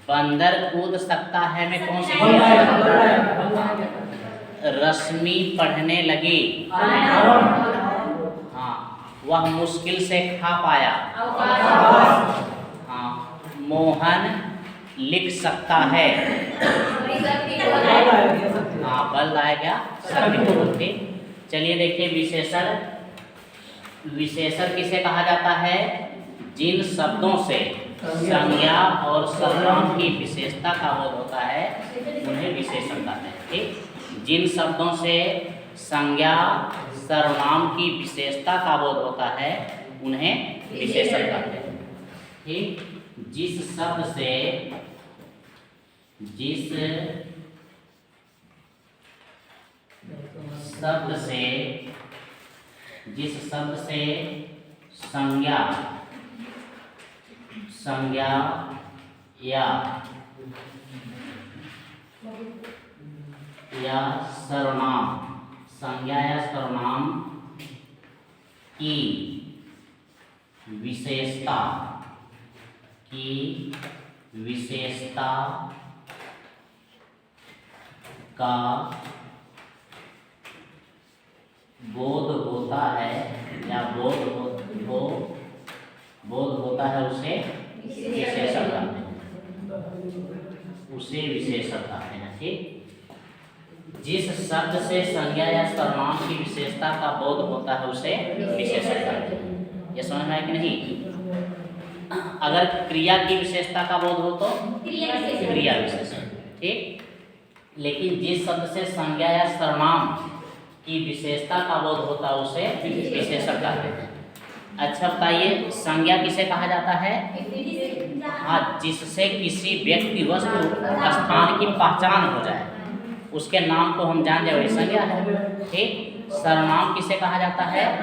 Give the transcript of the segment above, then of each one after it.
बंदर कूद सकता है में कौन सी रश्मि पढ़ने लगी। हाँ, वह मुश्किल से खा पाया। हाँ, मोहन लिख सकता है। हाँ, बल आएगा सभी। चलिए देखिए विशेषण। विशेषण किसे कहा जाता है? जिन शब्दों से संज्ञा और सर्वनाम की विशेषता का बोध होता है उन्हें विशेषण कहते हैं। ठीक, जिन शब्दों से संज्ञा सर्वनाम की विशेषता का बोध होता है उन्हें विशेषण कहते हैं। ठीक, जिस शब्द से संज्ञा या सर्वनाम की विशेषता का बोध होता है या बोध होता है उसे विशेषण कहते हैं। ठीक, जिस शब्द से संज्ञा या सर्वनाम की विशेषता का बोध होता है उसे विशेषण कहते हैं। ये समझ में आया कि नहीं? अगर क्रिया की विशेषता का बोध हो तो क्रिया विशेषण। ठीक, लेकिन जिस शब्द से संज्ञा या सर्वनाम की विशेषता का बोध होता है उसे विशेषण कहते हैं। अच्छा बताइए, संज्ञा किसे कहा जाता है? हाँ, जिससे किसी व्यक्ति वस्तु स्थान की पहचान हो जाए, उसके नाम को हम जान जाए वही संज्ञा है। ठीक, सर्वनाम किसे कहा जाता है?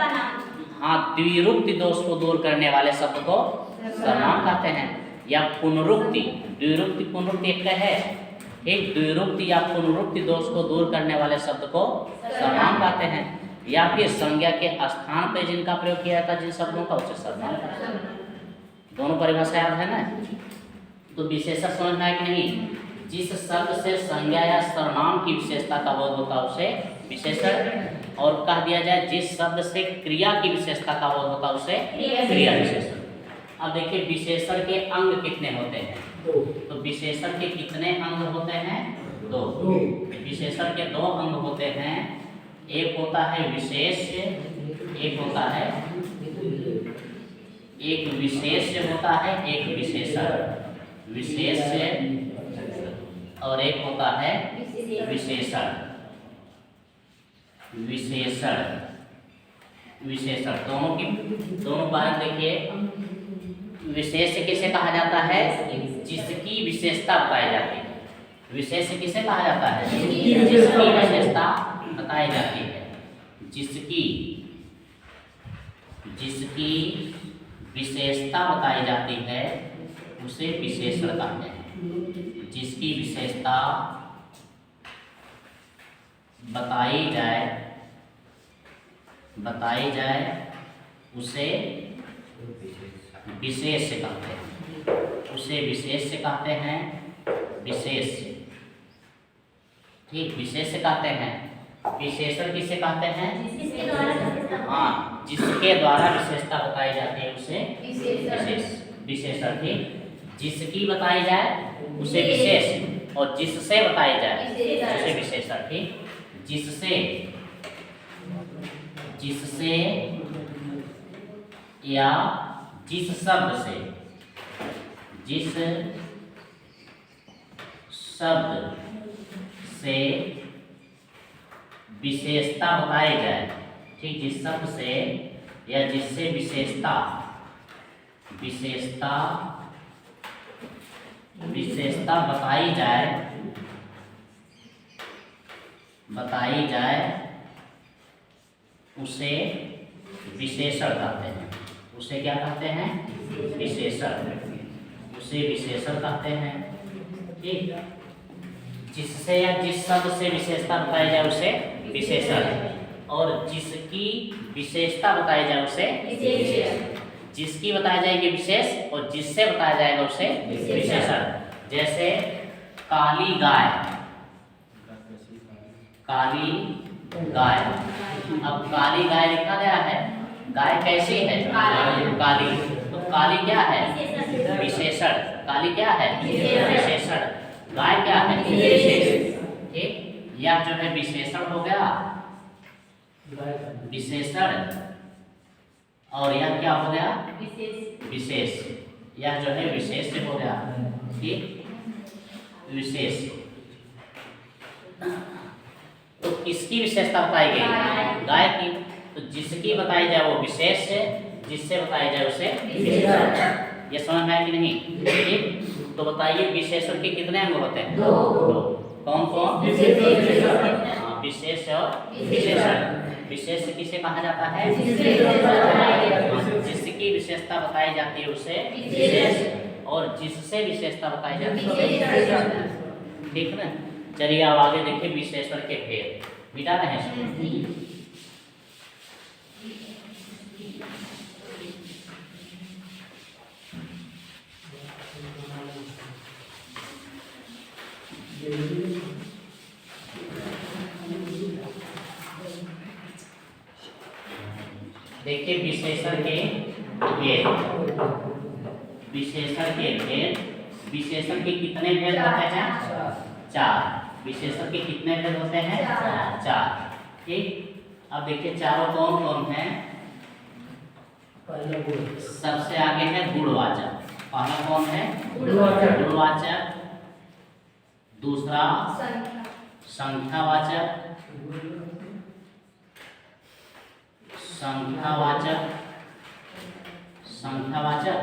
हाँ, द्विरुक्ति दोष को दूर करने वाले शब्द को सर्वनाम कहते हैं। या पुनरुक्ति, द्विरुक्ति पुनरुक्ति एक है। एक द्विरुक्ति या पुनरुक्ति दोष को दूर करने वाले शब्द को सर्वनाम कहते हैं। या फिर संज्ञा के स्थान पर जिनका प्रयोग किया जाता है जिन शब्दों का उसे सर्वनाम कहते हैं। दोनों परिभाषा याद है ना? तो विशेषण समझ में आया कि नहीं? जिस शब्द से संज्ञा या सर्वनाम की विशेषता का बोध होता है उसे विशेषण, और कह दिया जाए जिस शब्द से क्रिया की विशेषता का बोध होता है उसे क्रिया विशेषण। अब देखिए विशेषण के अंग कितने होते हैं? तो विशेषण के कितने अंग होते हैं? दो। विशेषण के दो अंग होते हैं, एक होता है विशेष, एक होता है एक विशेष होता है, एक विशेषण। विशेष और एक होता है विशेषण। दोनों बात देखिए। विशेष किसे कहा जाता है? जिसकी विशेषता बताई जाती है। विशेष किसे कहा जाता है? जिसकी विशेषता बताई जाती है। जिसकी विशेषता बताई जाती है उसे विशेषण कहते हैं। जिसकी विशेषता बताई जाए उसे विशेष कहते हैं। उसे विशेष कहते हैं। विशेष, ठीक, विशेष कहते हैं। विशेषण किसे कहते हैं? हाँ, जिसके द्वारा विशेषता बताई जाती है उसे विशेषण। ठीक, जिसकी बताई जाए उसे विशेष, और जिससे बताई जाए उसे विशेषण। ठीक, जिससे या जिस शब्द से विशेषता बताई जाए। ठीक, जिस शब्द से या जिससे विशेषता बताई जाए उसे विशेषण कहते हैं। उसे क्या कहते हैं? विशेषण। उसे विशेषण कहते हैं। ठीक, जिससे या जिस शब्द से विशेषता बताई जाए उसे विशेषण, और जिसकी विशेषता बताई जाए उसे विशेषण। जिसकी बताया जाएगी विशेष और जिससे बताया जाएगा उसे विशेषण। जैसे काली गाय, काली गाय। अब काली गाय लिखा गया है, गाय कैसी है? काली। तो काली क्या है? विशेषण। काली क्या है? विशेषण। गाय क्या है? विशेषण। ठीक, यह जो है विशेषण हो गया, विशेषण। और यह क्या हो गया? विशेष। यह जो है विशेष हो गया। ठीक, विशेष। तो किसकी विशेषता बताई गई? गाय की। तो जिसकी बताई जाए वो विशेष है, जिससे बताई जाए उसे विशेषण। ये समझ में है कि नहीं? ठीक, तो बताइए विशेषण के कितने अंग होते हैं? दो। कौन कौन? विशेष और विशेषण। विशेष किसे कहा जाता है? जिसकी विशेषता बताई जाती है उसे विशेष, और जिससे विशेषता बताई जाती है विशेषण। ठीक ना? चलिए अब आगे देखिए विशेषण के भेद। मिटा रहे हैं। देखिए विशेषण के भेद। विशेषण के भेद। विशेषण के कितने भेद होते हैं? चार। विशेषण के कितने भेद होते हैं? चार। ठीक, अब देखिए चारों कौन कौन हैं? सबसे आगे है गुणवाचक। पहला कौन है? गुणवाचक। दूसरा संख्यावाचक। संख्यावाचक, संख्यावाचक।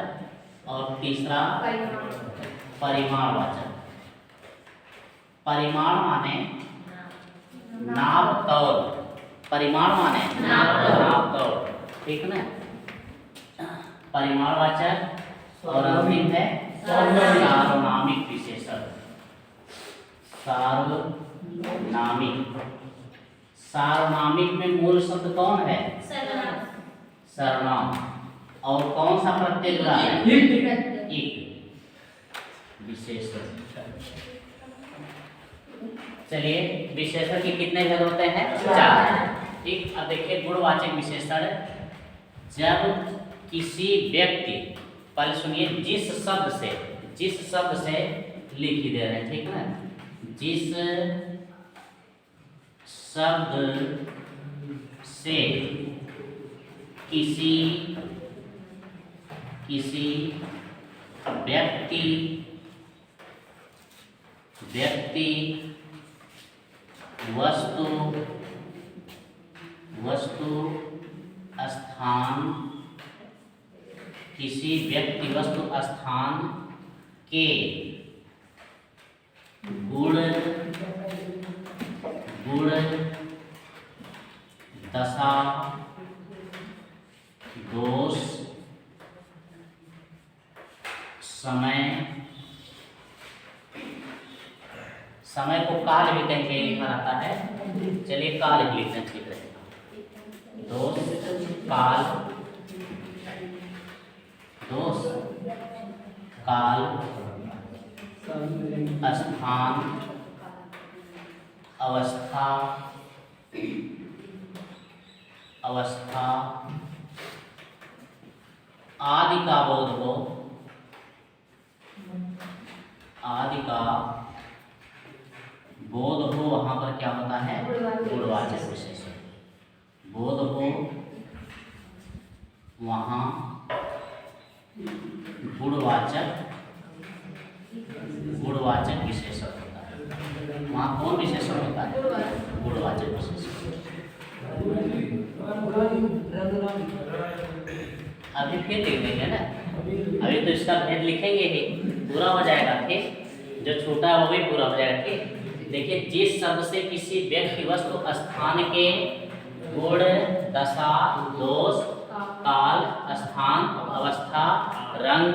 और तीसरा परिमाणवाचक। परिमाण माने नाप तौल। परिमाण माने नाप तौल। ठीक ना? परिमाणवाचक। और अंतिम है सार्वनामिक विशेषण। सार्वनामिक। सार्वनामिक में मूल शब्द कौन है? सर्वनाम। और कौन सा प्रत्यय जुड़ा है? एक। विशेषण। चलिए विशेषण के कितने भेद होते हैं? चार। ठीक, अब देखिए गुणवाचक विशेषण। जब किसी व्यक्ति, पहले सुनिए, जिस शब्द से लिख ही दे रहे हैं। ठीक है ना? जिस शब्द से किसी व्यक्ति वस्तु स्थान, किसी व्यक्ति वस्तु स्थान के गुण दशा दोष समय को काल भी कहीं कहीं लिखा रहता है। चलिए काल ही लिखना ठीक रहेगा। दोष काल, दोष काल, स्थान, अवस्था, आदि का बोध हो, आदि का बोध हो, वहां पर क्या होता है? गुणवाचक विशेषण। बोध हो, वहां गुणवाचक विशेषण होता है। वहां कौन विशेषण होता है? गुणवाचक विशेषण। अभी फिर लिख देंगे ना, अभी तो इसका भेद लिखेंगे ही, पूरा हो जाएगा। ठीक, जो छूटा है वो भी पूरा हो जाएगा। ठीक, देखिए जिस शब्द से किसी व्यक्ति वस्तु स्थान के गुण दशा दोष काल स्थान अवस्था रंग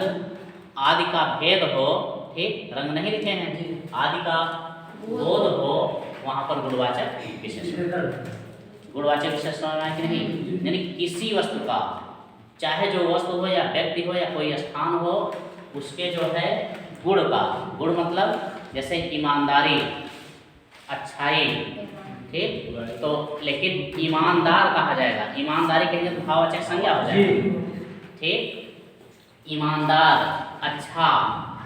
आदि का भेद हो, ठीक, रंग नहीं लिखे हैं, आदि का बोध हो, वहां पर गुणवाचक विशेषण। गुणवाचक विशेषण है कि नहीं? यानी किसी वस्तु का, चाहे जो वस्तु हो या व्यक्ति हो या कोई स्थान हो, उसके जो है गुण का, गुण मतलब जैसे ईमानदारी, अच्छाई, ठीक। तो लेकिन ईमानदार कहा जाएगा, ईमानदारी कहेंगे तो भाववाचक संज्ञा हो जाएगा, ठीक। ईमानदार, अच्छा,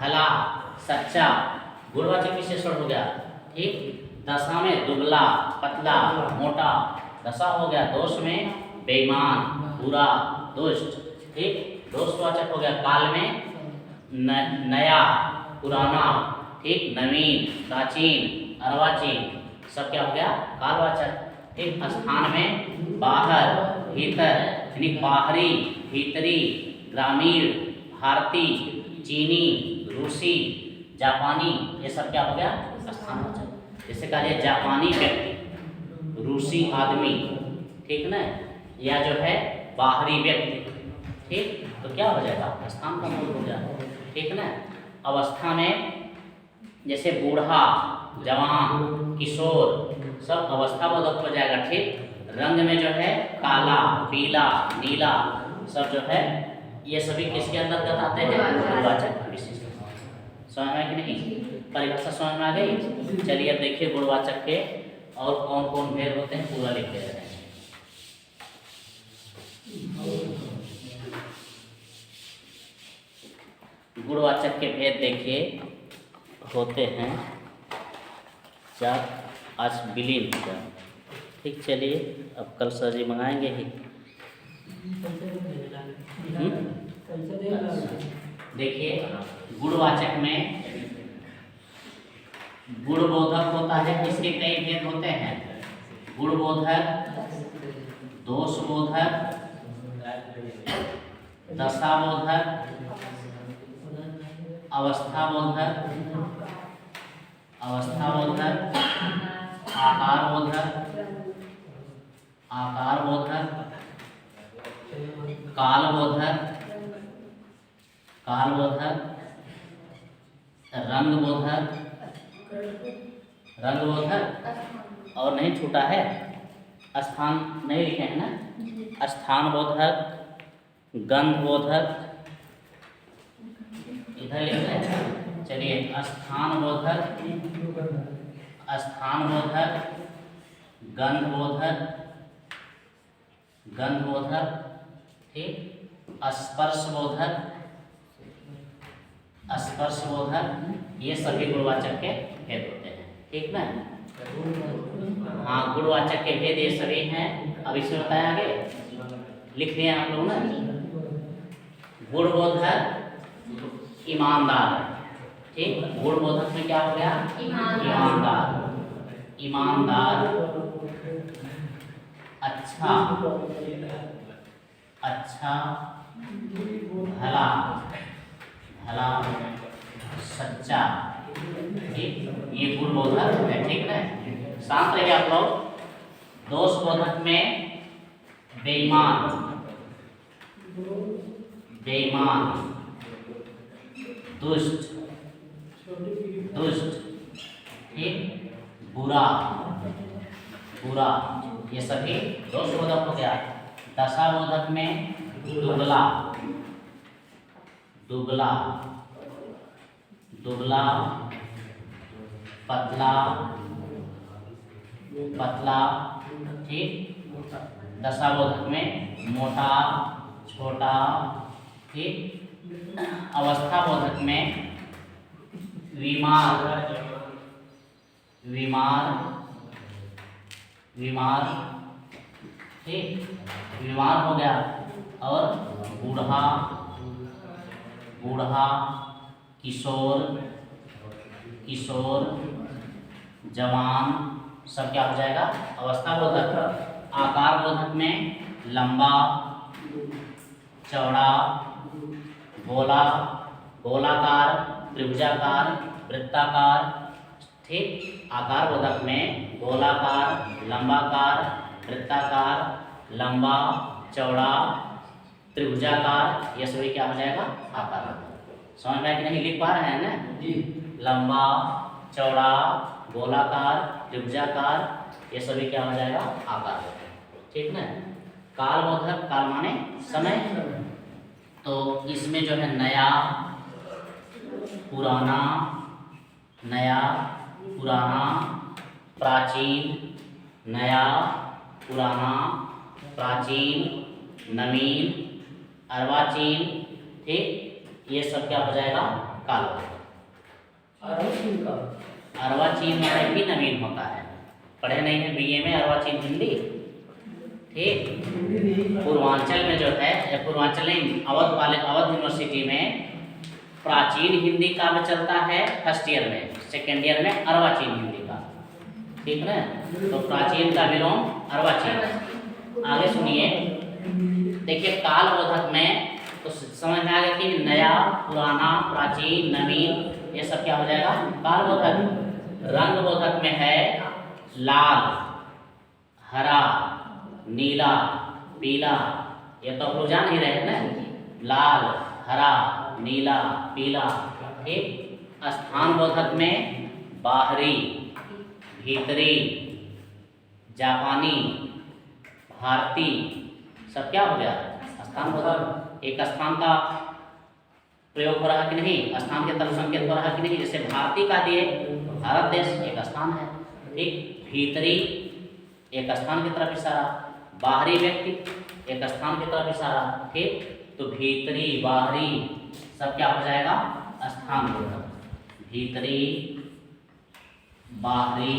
भला, सच्चा, गुणवाचक विशेषण हो गया, ठीक। दशा में दुबला, पतला, मोटा, दशा हो गया। दोष में बेईमान, बुरा, दुष्ट, ठीक। दोषवाचक हो गया। काल में नया, पुराना, ठीक। नवीन, प्राचीन, अर्वाचीन, सब क्या हो गया? कालवाचक, ठीक। स्थान में बाहर, भीतर, यानी बाहरी, भीतरी, ग्रामीण, भारतीय, चीनी, रूसी, जापानी, ये सब क्या हो गया? स्थानवाचक। जैसे कहा जाए जापानी व्यक्ति, रूसी आदमी, ठीक ना, या जो है बाहरी व्यक्ति, ठीक। तो क्या हो जाएगा? स्थान का मूल हो गया, ठीक ना। अवस्था में जैसे बूढ़ा, जवान, किशोर, सब अवस्था बोधक हो जाएगा, ठीक। रंग में जो है काला, पीला, नीला, सब जो है ये सभी किसके अंतर्गत आते हैं? गुणवाचक विशेषण। समझ में कि नहीं? परिभाषा समझ में आ गई? चलिए अब देखिए गुणवाचक के और कौन कौन भेद होते हैं, पूरा लिख दे रहे हैं। गुणवाचक के भेद देखिए होते हैं चार, आज विलीन हो गया, ठीक। चलिए अब कल सर जी मंगाएंगे ही। देखिए गुणवाचक में गुणबोधक होता है, इसके कई भेद होते हैं। गुणबोधक, दोषबोधक, दशाबोधक, अवस्थाबोधक, अवस्थाबोधक, आकारबोधक, आकारबोधक, कालबोधक, कालबोधक, रंगबोधक, रंगबोधक, और नहीं छूटा है, स्थान नहीं लिखे हैं ना, स्थानबोधक, गंधबोधक, इधर लिख रहे हैं। चलिए स्थानबोधक, स्थानबोधक, गंधबोधक, गंधबोधक, ठीक। स्पर्शबोधक, स्पर्शबोधक, ये सभी गुणवाचक के भेद होते हैं, ठीक ना। हाँ, गुणवाचक के भेद ये सभी हैं। अब इसमें बताया आगे, लिख दिए आप लोग ना। गुणबोधक ईमानदार, ठीक। गुणबोधक में क्या हो गया? ईमानदार, ईमानदार, अच्छा, अच्छा, भला, भला, सच्चा, ठीक। ये गुणबोधक है, ठीक है। शांत रहिए आप लोग। दोषबोधक में बेईमान, बेईमान, दुष्ट, दुष्ट, ठीक। बुरा, बुरा, ये सभी दोषबोधक हो गया। दशाबोधक में दुबला, दुबला, दुबला, पतला, पतला, ठीक। दशाबोधक में मोटा, छोटा, ठीक। अवस्थाबोधक में बीमार, बीमार, बीमार, ठीक। बीमार हो गया। और बूढ़ा, बूढ़ा, किशोर, किशोर, जवान, सब क्या हो जाएगा? अवस्थाबोधक। आकारबोधक में लंबा, चौड़ा, गोला, गोलाकार, त्रिभुजाकार, वृत्ताकार, ठीक। आकारबोधक में गोलाकार, लंबाकार, वृत्ताकार, लंबा, चौड़ा, त्रिभुजाकार, ये सभी क्या हो जाएगा? आकार। समझ में कि नहीं? लिख पा रहे हैं ना? लंबा, चौड़ा, गोलाकार, त्रिभुजाकार, ये सभी क्या हो जाएगा? आकार, ठीक ना। कालबोधक, काल माने समय, तो इसमें जो है नया, पुराना, नया, पुराना, प्राचीन, नया, पुराना, प्राचीन, नवीन, अर्वाचीन। ठीक, ये सब क्या हो जाएगा? काल। अर्वाचीन मतलब भी नवीन होता है। पढ़े नहीं है बीए में अर्वाचीन हिंदी? ठीक, पूर्वांचल में जो है, पूर्वांचल नहीं, अवध यूनिवर्सिटी में प्राचीन हिंदी काव्य चलता है फर्स्ट ईयर में, सेकेंड ईयर में अर्वाचीन हिंदी का। ठीक है, तो प्राचीन का विलोम अर्वाचीन। आगे सुनिए, देखिए कालबोधक में तो समझ में आ गया कि नया, पुराना, प्राचीन, नवीन, ये सब क्या हो जाएगा? कालबोधक। रंगबोधक में है लाल, हरा, नीला, पीला, ये तो आप लोग जान ही रहे हैं ना, लाल, हरा, नीला, पीला। ठीक, स्थानबोधक में बाहरी, भीतरी, जापानी, भारतीय, सब क्या हो गया? स्थानबोधक। एक स्थान का प्रयोग हो रहा कि नहीं, स्थान के तरफ संकेत हो रहा कि नहीं, जैसे भारतीय का दिए, भारत देश एक स्थान है। ठीक, भीतरी एक स्थान की तरफ इशारा, बाहरी व्यक्ति एक स्थान की तरफ इशारा। ठीक, तो भीतरी, बाहरी सब क्या हो जाएगा? स्थानबोधक। भीतरी, बाहरी,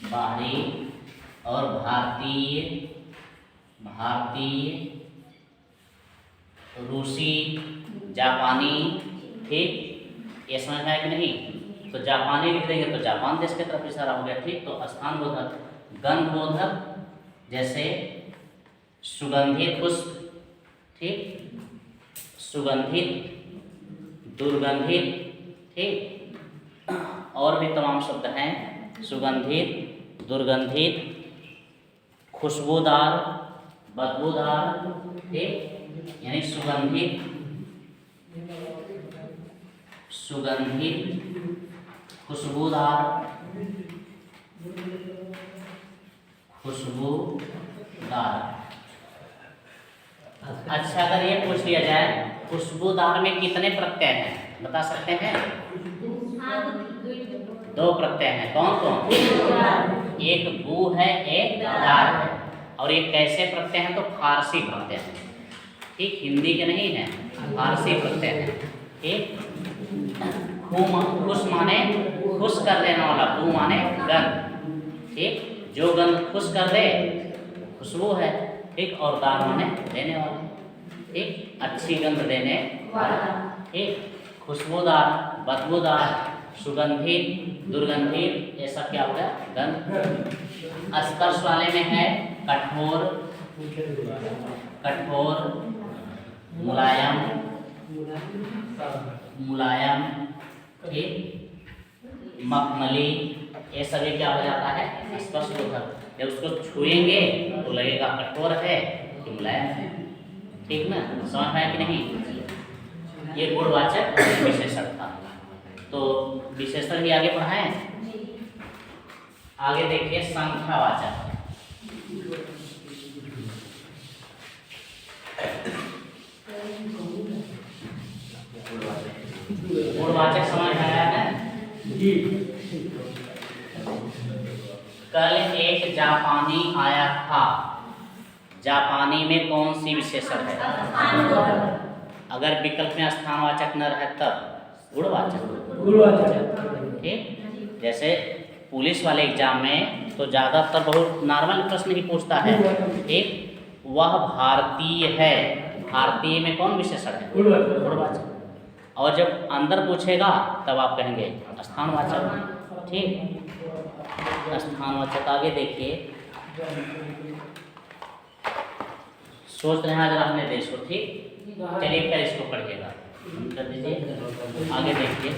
बाहरी और भारतीय, भारतीय, रूसी, जापानी। ठीक, ये समझ में आया कि नहीं? तो जापानी लिख देंगे तो जापान देश की तरफ इशारा हो गया। ठीक, तो स्थानबोधक। गंधबोधक जैसे सुगंधित पुष्प, ठीक, सुगंधित, दुर्गंधित। ठीक, और भी तमाम शब्द हैं, सुगंधित, दुर्गंधित, खुशबूदार, बदबूदार। ठीक, यानी सुगंधित, सुगंधित, खुशबूदार, खुशबूदार। अच्छा, अगर ये पूछ लिया जाए खुशबूदार में कितने प्रत्यय हैं, बता सकते हैं? 2 प्रत्यय हैं। कौन कौन? एक बू है, एक दार है। और ये कैसे प्रत्यय हैं? तो फारसी प्रत्यय हैं। ठीक, हिंदी के नहीं है, फारसी प्रत्यय है। ठीक, खुश माने खुश कर देने वाला, बू माने गंध। ठीक, जो गंध खुश कर दे खुशबू है। ठीक, और दार माने देने वाला। ठीक, अच्छी गंध देने वाला। ठीक, खुशबूदार, बदबूदार, सुगंधित, दुर्गंधित, ये सब क्या हो गया? गंध। स्पर्श वाले में है कठोर, कठोर, मुलायम, मुलायम। ठीक, मखमली, ये सभी क्या हो जाता है? स्पर्शबोधक। जब उसको छुएंगे तो लगेगा कठोर है कि मुलायम है। ठीक ना, समझ में आया कि नहीं? ये गुणवाचक विशेषण था। तो विशेषण भी आगे पढ़ाएं। आगे देखिए संख्यावाचक। गुणवाचक समझ में आया है? कल एक जापानी आया था। जापानी में कौन सी विशेषण है? अगर विकल्प में स्थानवाचक न रहे तब गुणवाचक। ठीक, जैसे पुलिस वाले एग्जाम में तो ज़्यादातर बहुत नॉर्मल प्रश्न ही पूछता है। ठीक, वह भारतीय है, भारतीय में कौन विशेषण है? गुणवाचक। और जब अंदर पूछेगा तब आप कहेंगे स्थानवाचक। ठीक, स्थानवाचक। आगे देखिए, सोच रहे हैं जरा अपने देश को। ठीक, चलिए फिर इसको पढ़िएगा, कर दीजिए। आगे देखिए,